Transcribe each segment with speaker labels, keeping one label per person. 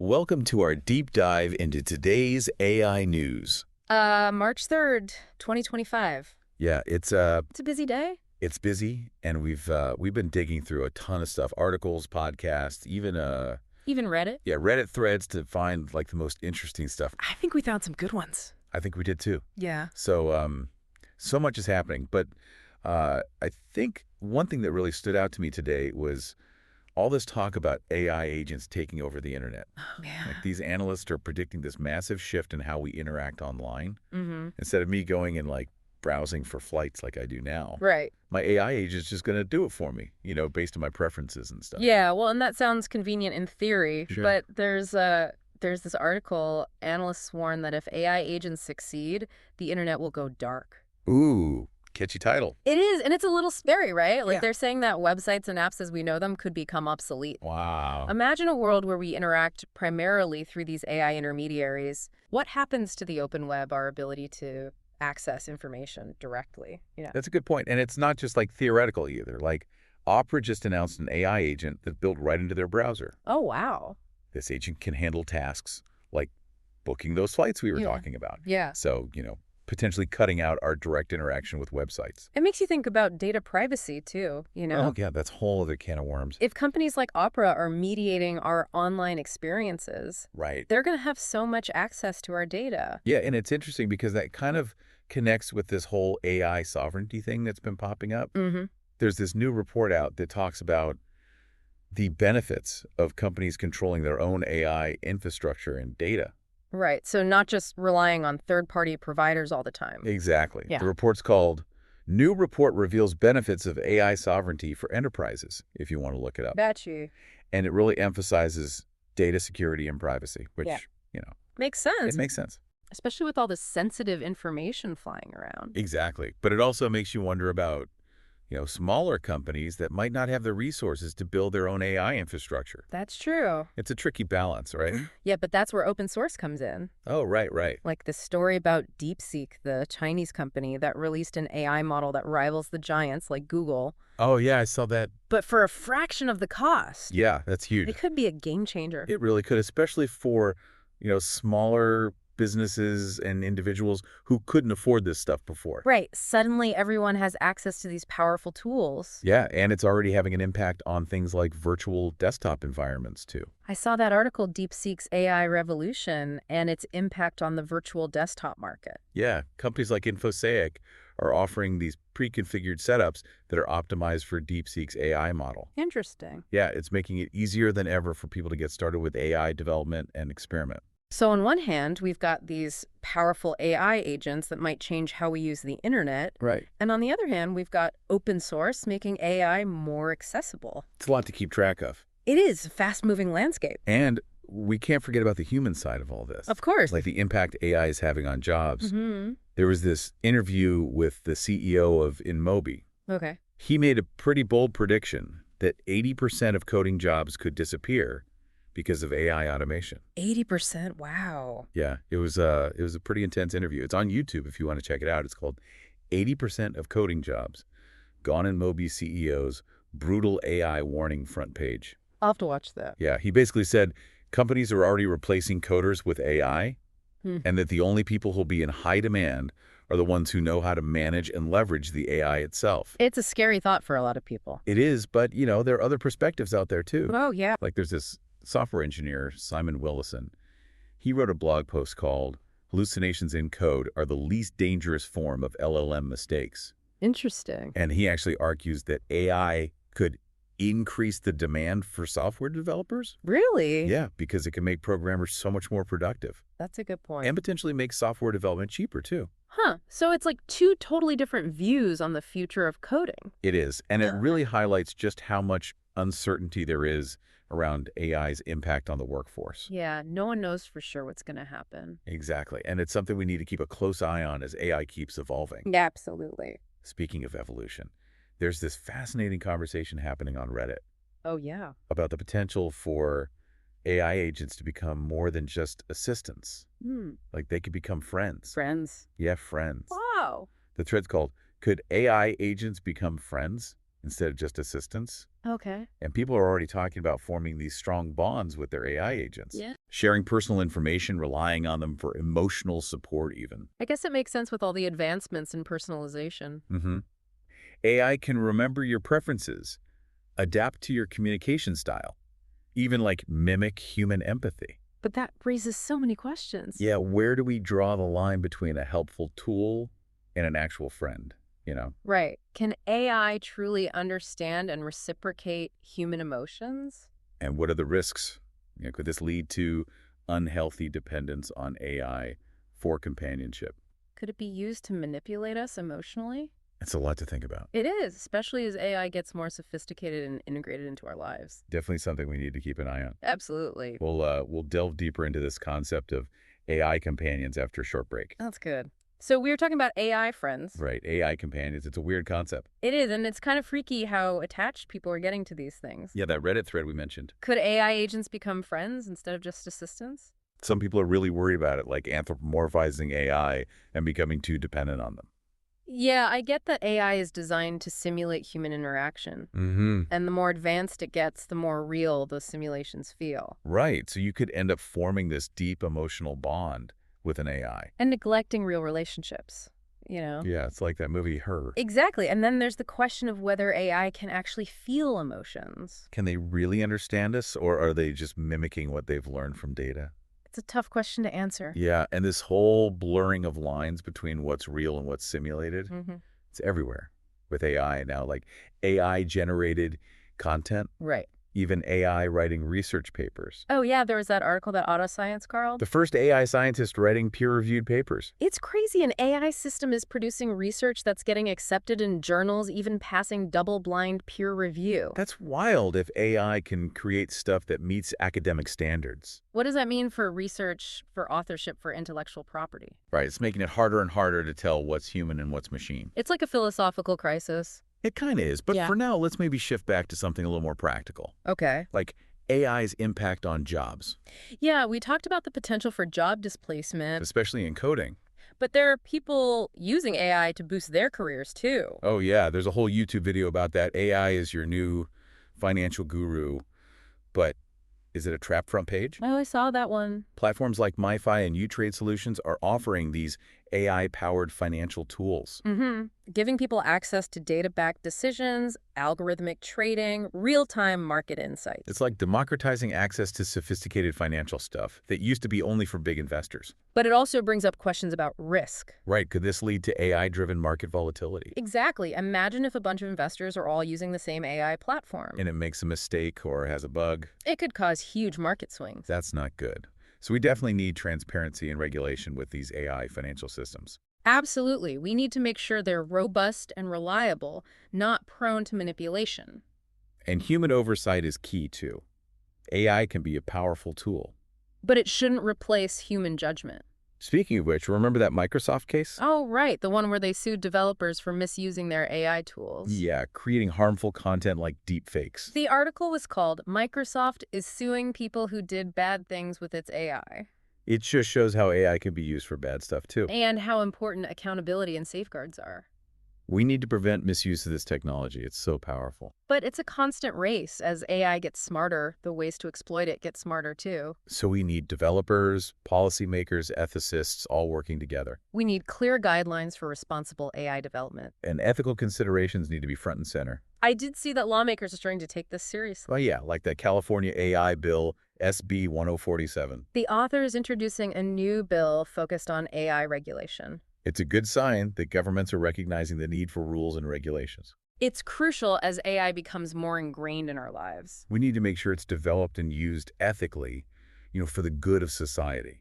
Speaker 1: Welcome to our deep dive into today's AI news.
Speaker 2: March 3rd, 2025.
Speaker 1: Yeah, it's
Speaker 2: It's a busy day.
Speaker 1: it's busy, and we've been digging through a ton of stuff, articles, podcasts, even
Speaker 2: Even Reddit.
Speaker 1: Reddit threads to find like the most interesting stuff.
Speaker 2: I think we found some good ones.
Speaker 1: I think we did too.
Speaker 2: Yeah.
Speaker 1: So so much is happening, but I think one thing that really stood out to me today was all this talk about AI agents taking over the internet.
Speaker 2: Oh, yeah.
Speaker 1: Like these analysts are predicting this massive shift in how we interact online.
Speaker 2: Mm-hmm.
Speaker 1: Instead of me going and like browsing for flights like I do now,
Speaker 2: Right.
Speaker 1: my AI agent's just going to do it for me, based on my preferences and stuff.
Speaker 2: Yeah, well, and that sounds convenient in theory,
Speaker 1: Sure.
Speaker 2: but there's this article, analysts warn that if AI agents succeed, the internet will go dark.
Speaker 1: Ooh, catchy title.
Speaker 2: It is, and it's a little scary, right? Like
Speaker 1: Yeah.
Speaker 2: they're saying that websites and apps as we know them could become obsolete.
Speaker 1: Wow.
Speaker 2: Imagine a world where we interact primarily through these AI intermediaries. What happens to the open web, our ability to access information directly?
Speaker 1: That's a good point. And it's not just like theoretical either. Like Opera just announced an AI agent that built right into their browser.
Speaker 2: Oh, wow.
Speaker 1: This agent can handle tasks like booking those flights we were
Speaker 2: Yeah.
Speaker 1: talking about.
Speaker 2: Yeah.
Speaker 1: So, potentially cutting out our direct interaction with websites.
Speaker 2: It makes you think about data privacy, too,
Speaker 1: Oh, yeah, that's a whole other can of worms.
Speaker 2: If companies like Opera are mediating our online experiences,
Speaker 1: Right.
Speaker 2: they're going to have so much access to our data.
Speaker 1: Yeah, and it's interesting because that kind of connects with this whole AI sovereignty thing that's been popping up.
Speaker 2: Mm-hmm.
Speaker 1: There's this new report out that talks about the benefits of companies controlling their own AI infrastructure and data.
Speaker 2: Right. So not just relying on third-party providers all the time.
Speaker 1: Exactly.
Speaker 2: Yeah.
Speaker 1: The report's called New Report Reveals Benefits of AI Sovereignty for Enterprises, if you want to look it up.
Speaker 2: Bet you.
Speaker 1: And it really emphasizes data security and privacy, which,
Speaker 2: Yeah.
Speaker 1: you know,
Speaker 2: Makes sense.
Speaker 1: it makes sense.
Speaker 2: Especially with all this sensitive information flying around.
Speaker 1: Exactly. But it also makes you wonder about, smaller companies that might not have the resources to build their own AI infrastructure.
Speaker 2: That's true.
Speaker 1: It's a tricky balance, right?
Speaker 2: Yeah, but that's where open source comes in.
Speaker 1: Oh, right, right.
Speaker 2: Like the story about DeepSeek, the Chinese company that released an AI model that rivals the giants like Google,
Speaker 1: Oh, yeah, I saw that.
Speaker 2: but for a fraction of the cost.
Speaker 1: Yeah, that's huge.
Speaker 2: It could be a game changer.
Speaker 1: It really could, especially for, smaller businesses and individuals who couldn't afford this stuff before.
Speaker 2: Right. Suddenly everyone has access to these powerful tools.
Speaker 1: Yeah, and it's already having an impact on things like virtual desktop environments, too.
Speaker 2: I saw that article, DeepSeek's AI Revolution, and its impact on the virtual desktop market.
Speaker 1: Yeah, companies like InfoSec are offering these pre-configured setups that are optimized for DeepSeek's AI model.
Speaker 2: Interesting.
Speaker 1: Yeah, it's making it easier than ever for people to get started with AI development and experiment.
Speaker 2: So on one hand, we've got these powerful AI agents that might change how we use the internet.
Speaker 1: Right.
Speaker 2: And on the other hand, we've got open source making AI more accessible.
Speaker 1: It's a lot to keep track of.
Speaker 2: It is a fast-moving landscape.
Speaker 1: And we can't forget about the human side of all this.
Speaker 2: Of course.
Speaker 1: Like the impact AI is having on jobs.
Speaker 2: Mm-hmm.
Speaker 1: There was this interview with the CEO of InMobi.
Speaker 2: Okay.
Speaker 1: He made a pretty bold prediction that 80% of coding jobs could disappear because of AI automation.
Speaker 2: 80%? Wow.
Speaker 1: Yeah, it was a pretty intense interview. It's on YouTube if you want to check it out. It's called 80% of Coding Jobs. Gone in Moby's CEO's brutal AI warning front page.
Speaker 2: I'll have to watch that.
Speaker 1: Yeah, he basically said companies are already replacing coders with AI, and that the only people who'll be in high demand are the ones who know how to manage and leverage the AI itself.
Speaker 2: It's a scary thought for a lot of people.
Speaker 1: It is, but, there are other perspectives out there, too.
Speaker 2: Oh, yeah.
Speaker 1: Like there's this software engineer, Simon Willison. He wrote a blog post called Hallucinations in Code Are the Least Dangerous Form of LLM Mistakes.
Speaker 2: Interesting.
Speaker 1: And he actually argues that AI could increase the demand for software developers.
Speaker 2: Really?
Speaker 1: Yeah, because it can make programmers so much more productive
Speaker 2: That's a good point.
Speaker 1: and potentially make software development cheaper, too.
Speaker 2: Huh. So it's like two totally different views on the future of coding.
Speaker 1: It is. And it really highlights just how much uncertainty there is around AI's impact on the workforce.
Speaker 2: Yeah, no one knows for sure what's going to happen.
Speaker 1: Exactly. And it's something we need to keep a close eye on as AI keeps evolving.
Speaker 2: Absolutely.
Speaker 1: Speaking of evolution, there's this fascinating conversation happening on Reddit
Speaker 2: Oh, yeah.
Speaker 1: about the potential for AI agents to become more than just assistants. Like they could become friends.
Speaker 2: Friends.
Speaker 1: Yeah, friends.
Speaker 2: Wow.
Speaker 1: The thread's called, Could AI Agents Become Friends? instead of just assistants.
Speaker 2: Okay.
Speaker 1: And people are already talking about forming these strong bonds with their AI agents,
Speaker 2: Yeah.
Speaker 1: sharing personal information, relying on them for emotional support even.
Speaker 2: I guess it makes sense with all the advancements in personalization.
Speaker 1: AI can remember your preferences, adapt to your communication style, even like mimic human empathy.
Speaker 2: But that raises so many questions.
Speaker 1: Yeah, where do we draw the line between a helpful tool and an actual friend, you know?
Speaker 2: Right. Can AI truly understand and reciprocate human emotions?
Speaker 1: And what are the risks? Could this lead to unhealthy dependence on AI for companionship?
Speaker 2: Could it be used to manipulate us emotionally?
Speaker 1: It's a lot to think about.
Speaker 2: It is, especially as AI gets more sophisticated and integrated into our lives.
Speaker 1: Definitely something we need to keep an eye on.
Speaker 2: Absolutely.
Speaker 1: We'll delve deeper into this concept of AI companions after a short break.
Speaker 2: That's good. So we were talking about AI friends.
Speaker 1: Right, AI companions. It's a weird concept.
Speaker 2: It is, and it's kind of freaky how attached people are getting to these things.
Speaker 1: Yeah, that Reddit thread we mentioned.
Speaker 2: Could AI agents become friends instead of just assistants?
Speaker 1: Some people are really worried about it, like anthropomorphizing AI and becoming too dependent on them.
Speaker 2: Yeah, I get that AI is designed to simulate human interaction. And the more advanced it gets, the more real those simulations feel.
Speaker 1: Right, so you could end up forming this deep emotional bond with an AI.
Speaker 2: And neglecting real relationships, you know?
Speaker 1: Yeah, it's like that movie Her.
Speaker 2: Exactly. And then there's the question of whether AI can actually feel emotions.
Speaker 1: Can they really understand us, or are they just mimicking what they've learned from data?
Speaker 2: It's a tough question to answer.
Speaker 1: Yeah, and this whole blurring of lines between what's real and what's simulated, it's everywhere with AI now, like AI-generated content,
Speaker 2: Right.
Speaker 1: even AI writing research papers.
Speaker 2: Oh, yeah, there was that article that Autoscience called.
Speaker 1: The first AI scientist writing peer-reviewed papers.
Speaker 2: It's crazy. An AI system is producing research that's getting accepted in journals, even passing double-blind peer review.
Speaker 1: That's wild if AI can create stuff that meets academic standards.
Speaker 2: What does that mean for research, for authorship, for intellectual property?
Speaker 1: Right, it's making it harder and harder to tell what's human and what's machine.
Speaker 2: It's like a philosophical crisis.
Speaker 1: It kind of is, but
Speaker 2: Yeah.
Speaker 1: for now, let's maybe shift back to something a little more practical,
Speaker 2: Okay.
Speaker 1: like AI's impact on jobs,
Speaker 2: Yeah, we talked about the potential for job displacement,
Speaker 1: especially in coding.
Speaker 2: but there are people using AI to boost their careers too.
Speaker 1: Oh yeah, there's a whole YouTube video about that. AI is your new financial guru, but is it a trap front page?
Speaker 2: Oh, I saw that one.
Speaker 1: Platforms like MiFi and U-Trade Solutions are offering these AI-powered financial tools.
Speaker 2: Giving people access to data-backed decisions, algorithmic trading, real-time market insights.
Speaker 1: It's like democratizing access to sophisticated financial stuff that used to be only for big investors.
Speaker 2: But it also brings up questions about risk.
Speaker 1: Right, could this lead to AI-driven market volatility?
Speaker 2: Exactly. Imagine if a bunch of investors are all using the same AI platform.
Speaker 1: And it makes a mistake or has a bug.
Speaker 2: It could cause huge market swings.
Speaker 1: That's not good. So we definitely need transparency and regulation with these AI financial systems.
Speaker 2: Absolutely. We need to make sure they're robust and reliable, not prone to manipulation.
Speaker 1: And human oversight is key too. AI can be a powerful tool.
Speaker 2: But it shouldn't replace human judgment.
Speaker 1: Speaking of which, remember that Microsoft case?
Speaker 2: Oh, right. The one where they sued developers for misusing their AI tools.
Speaker 1: Yeah, creating harmful content like deepfakes.
Speaker 2: The article was called "Microsoft is Suing People Who Did Bad Things with Its AI."
Speaker 1: It just shows how AI can be used for bad stuff too.
Speaker 2: And how important accountability and safeguards are.
Speaker 1: We need to prevent misuse of this technology. It's so powerful.
Speaker 2: But it's a constant race. As AI gets smarter, the ways to exploit it get smarter too.
Speaker 1: So we need developers, policymakers, ethicists all working together.
Speaker 2: We need clear guidelines for responsible AI development.
Speaker 1: And ethical considerations need to be front and center.
Speaker 2: I did see that lawmakers are starting to take this seriously.
Speaker 1: Well, yeah, like the California AI bill, SB 1047.
Speaker 2: The author is introducing a new bill focused on AI regulation.
Speaker 1: It's a good sign that governments are recognizing the need for rules and regulations.
Speaker 2: It's crucial as AI becomes more ingrained in our lives.
Speaker 1: We need to make sure it's developed and used ethically, for the good of society.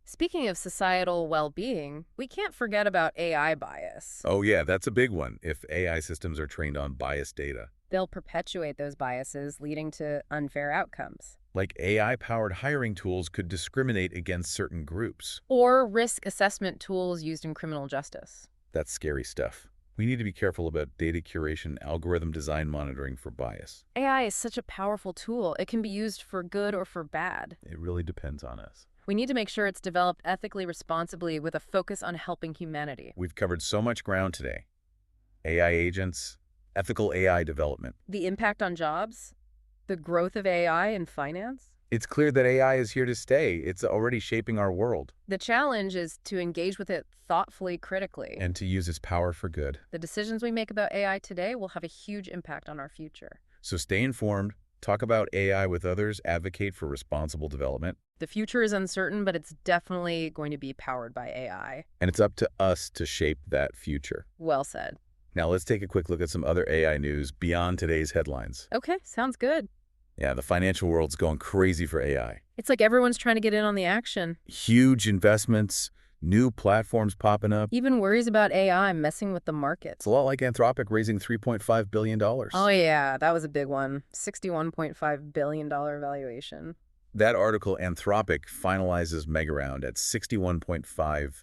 Speaker 2: Speaking of societal well-being, we can't forget about AI bias.
Speaker 1: Oh yeah, that's a big one if AI systems are trained on biased data.
Speaker 2: They'll perpetuate those biases, leading to unfair outcomes.
Speaker 1: Like AI-powered hiring tools could discriminate against certain groups.
Speaker 2: Or risk assessment tools used in criminal justice.
Speaker 1: That's scary stuff. We need to be careful about data curation, algorithm design monitoring for bias.
Speaker 2: AI is such a powerful tool. It can be used for good or for bad.
Speaker 1: It really depends on us.
Speaker 2: We need to make sure it's developed ethically, responsibly, with a focus on helping humanity.
Speaker 1: We've covered so much ground today. AI agents, ethical AI development.
Speaker 2: The impact on jobs? The growth of AI in finance?
Speaker 1: It's clear that AI is here to stay. It's already shaping our world.
Speaker 2: The challenge is to engage with it thoughtfully, critically.
Speaker 1: And to use its power for good.
Speaker 2: The decisions we make about AI today will have a huge impact on our future.
Speaker 1: So stay informed, talk about AI with others, advocate for responsible development.
Speaker 2: The future is uncertain, but it's definitely going to be powered by AI.
Speaker 1: And it's up to us to shape that future.
Speaker 2: Well said.
Speaker 1: Now let's take a quick look at some other AI news beyond today's headlines.
Speaker 2: Okay, sounds good.
Speaker 1: Yeah, the financial world's going crazy for AI.
Speaker 2: It's like everyone's trying to get in on the action.
Speaker 1: Huge investments, new platforms popping up.
Speaker 2: Even worries about AI messing with the markets.
Speaker 1: It's a lot like Anthropic raising $3.5 billion.
Speaker 2: Oh yeah, that was a big one. $61.5 billion valuation.
Speaker 1: That article, Anthropic, finalizes mega round at $61.5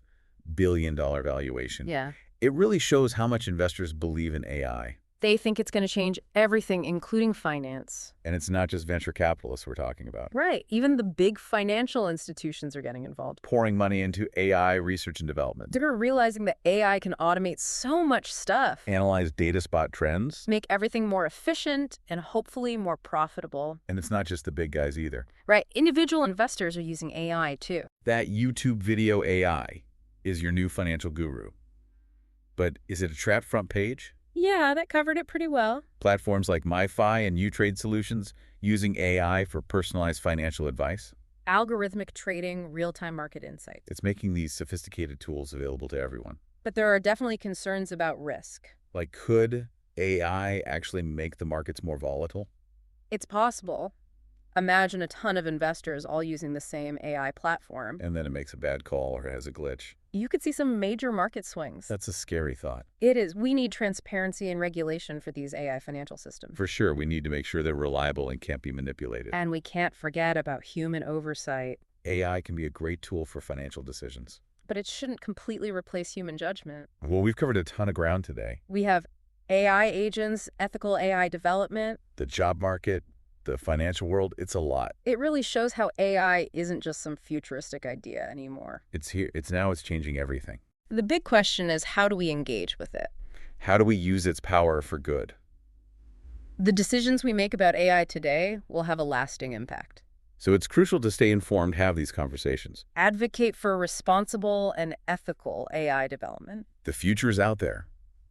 Speaker 1: billion valuation.
Speaker 2: Yeah.
Speaker 1: It really shows how much investors believe in AI.
Speaker 2: They think it's going to change everything, including finance.
Speaker 1: And it's not just venture capitalists we're talking about.
Speaker 2: Right. Even the big financial institutions are getting involved.
Speaker 1: Pouring money into AI research and development.
Speaker 2: They're realizing that AI can automate so much stuff.
Speaker 1: Analyze data spot trends.
Speaker 2: Make everything more efficient and hopefully more profitable.
Speaker 1: And it's not just the big guys either.
Speaker 2: Right. Individual investors are using AI too.
Speaker 1: That YouTube video AI is your new financial guru. But is it a trapped front page?
Speaker 2: Yeah, that covered it pretty well.
Speaker 1: Platforms like MiFi and U-Trade Solutions using AI for personalized financial advice?
Speaker 2: Algorithmic trading, real-time market insights.
Speaker 1: It's making these sophisticated tools available to everyone.
Speaker 2: But there are definitely concerns about risk.
Speaker 1: Like, could AI actually make the markets more volatile?
Speaker 2: It's possible. Imagine a ton of investors all using the same AI platform.
Speaker 1: And then it makes a bad call or has a glitch.
Speaker 2: You could see some major market swings.
Speaker 1: That's a scary thought.
Speaker 2: It is. We need transparency and regulation for these AI financial systems.
Speaker 1: For sure, we need to make sure they're reliable and can't be manipulated.
Speaker 2: And we can't forget about human oversight.
Speaker 1: AI can be a great tool for financial decisions.
Speaker 2: But it shouldn't completely replace human judgment.
Speaker 1: Well, we've covered a ton of ground today.
Speaker 2: We have AI agents, ethical AI development.
Speaker 1: The job market, the financial world, it's a lot.
Speaker 2: It really shows how AI isn't just some futuristic idea anymore.
Speaker 1: It's here. It's changing everything.
Speaker 2: The big question is, how do we engage with it?
Speaker 1: How do we use its power for good?
Speaker 2: The decisions we make about AI today will have a lasting impact.
Speaker 1: So it's crucial to stay informed, have these conversations.
Speaker 2: Advocate for responsible and ethical AI development.
Speaker 1: The future is out there,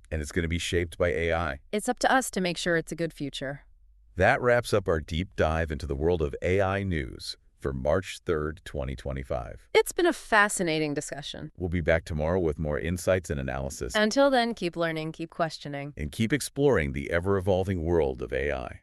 Speaker 1: and it's going to be shaped by AI.
Speaker 2: It's up to us to make sure it's a good future.
Speaker 1: That wraps up our deep dive into the world of AI news for March 3rd, 2025.
Speaker 2: It's been a fascinating discussion.
Speaker 1: We'll be back tomorrow with more insights and analysis.
Speaker 2: Until then, keep learning, keep questioning.
Speaker 1: And keep exploring the ever-evolving world of AI.